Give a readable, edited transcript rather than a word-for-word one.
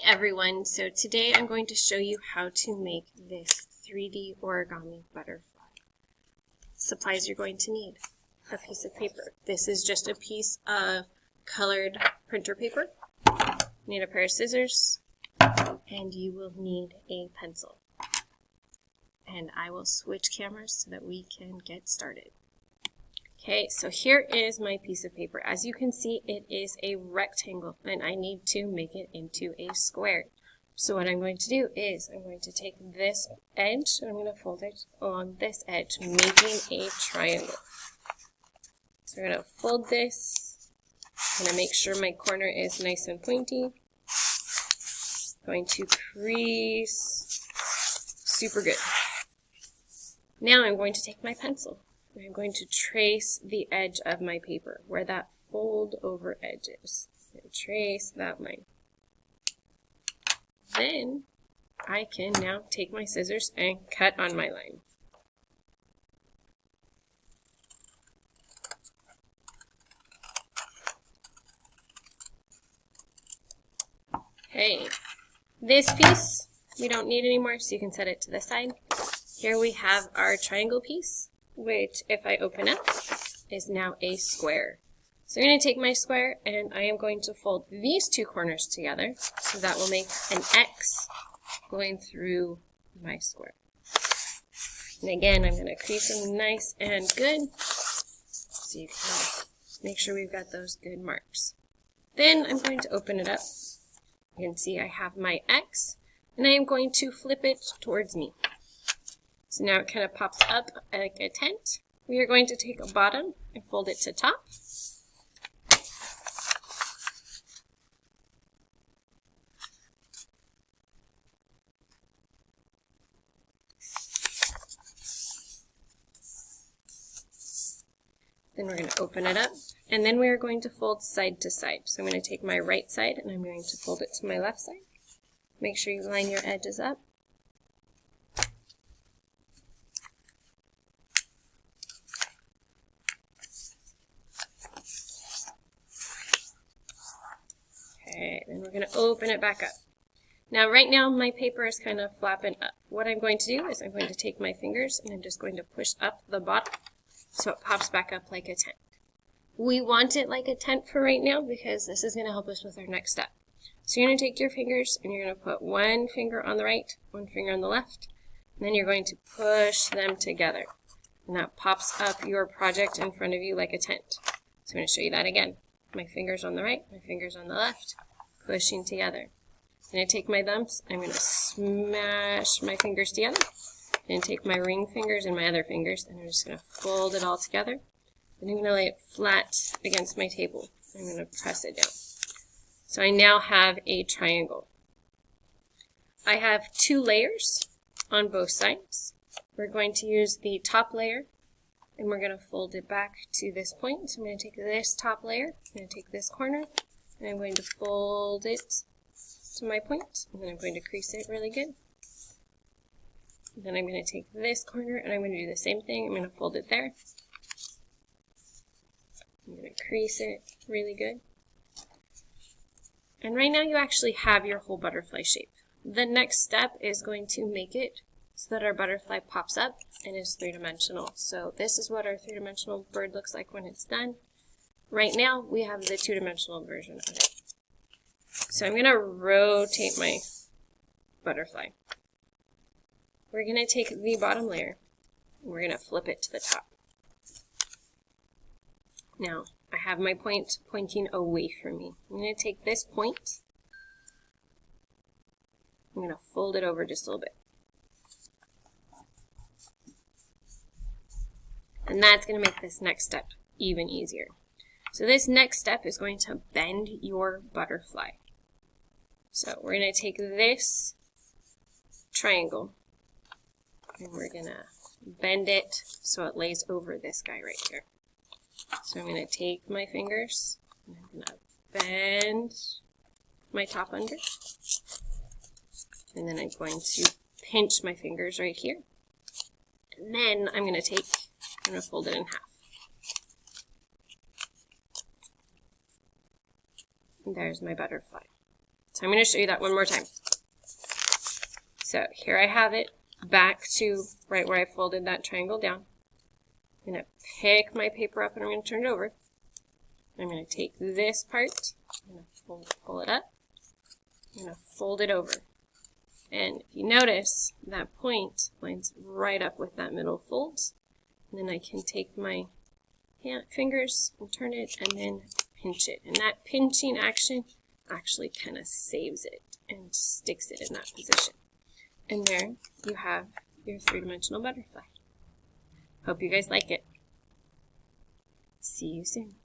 everyone, so today I'm going to show you how to make this 3D origami butterfly. Supplies you're going to need: a piece of paper. This is just a piece of colored printer paper. You need a pair of scissors, and you will need a pencil. And I will switch cameras so that we can get started. Okay, so here is my piece of paper. As you can see, it is a rectangle, and I need to make it into a square. So what I'm going to do is I'm going to take this edge, and I'm going to fold it along this edge, making a triangle. So I'm going to fold this. I'm going to make sure my corner is nice and pointy. Going to crease. Super good. Now I'm going to take my pencil. I'm going to trace the edge of my paper, where that fold over edge is. Trace that line. Then I can now take my scissors and cut on my line. Okay, this piece we don't need anymore, so you can set it to the side. Here we have our triangle piece, which, if I open up, is now a square. So I'm going to take my square and I am going to fold these two corners together, so that will make an X going through my square. And again, I'm going to crease them nice and good, so you can make sure we've got those good marks. Then I'm going to open it up. You can see I have my X, and I am going to flip it towards me. So now it kind of pops up like a tent. We are going to take a bottom and fold it to top. Then we're going to open it up, and then we are going to fold side to side. So I'm going to take my right side and I'm going to fold it to my left side. Make sure you line your edges up. Okay, then we're going to open it back up. Now, right now, my paper is kind of flapping up. What I'm going to do is I'm going to take my fingers and I'm just going to push up the bottom so it pops back up like a tent. We want it like a tent for right now because this is going to help us with our next step. So you're going to take your fingers and you're going to put one finger on the right, one finger on the left, and then you're going to push them together. And that pops up your project in front of you like a tent. So I'm going to show you that again. My fingers on the right, my fingers on the left, pushing together. I'm going to take my thumbs, I'm going to smash my fingers together, and take my ring fingers and my other fingers, and I'm just going to fold it all together. And I'm going to lay it flat against my table. I'm going to press it down. So I now have a triangle. I have two layers on both sides. We're going to use the top layer, and we're going to fold it back to this point. So I'm going to take this top layer, I'm going to take this corner, and I'm going to fold it to my point, and then I'm going to crease it really good. And then I'm going to take this corner, and I'm going to do the same thing. I'm going to fold it there. I'm going to crease it really good. And right now you actually have your whole butterfly shape. The next step is going to make it so that our butterfly pops up and is three-dimensional. So this is what our three-dimensional bird looks like when it's done. Right now we have the two-dimensional version of it. So I'm going to rotate my butterfly. We're going to take the bottom layer and we're going to flip it to the top. Now I have my point pointing away from me. I'm going to take this point, I'm going to fold it over just a little bit. And that's going to make this next step even easier. So this next step is going to bend your butterfly. So we're going to take this triangle and we're going to bend it so it lays over this guy right here. So I'm going to take my fingers and I'm going to bend my top under. And then I'm going to pinch my fingers right here. And then I'm going to fold it in half. And there's my butterfly. So I'm going to show you that one more time. So here I have it back to right where I folded that triangle down. I'm going to pick my paper up and I'm going to turn it over. I'm going to take this part, I'm going to pull it up, I'm going to fold it over. And if you notice, that point lines right up with that middle fold. And then I can take my fingers and turn it and then pinch it. And that pinching action actually kind of saves it and sticks it in that position. And there you have your three-dimensional butterfly. Hope you guys like it. See you soon.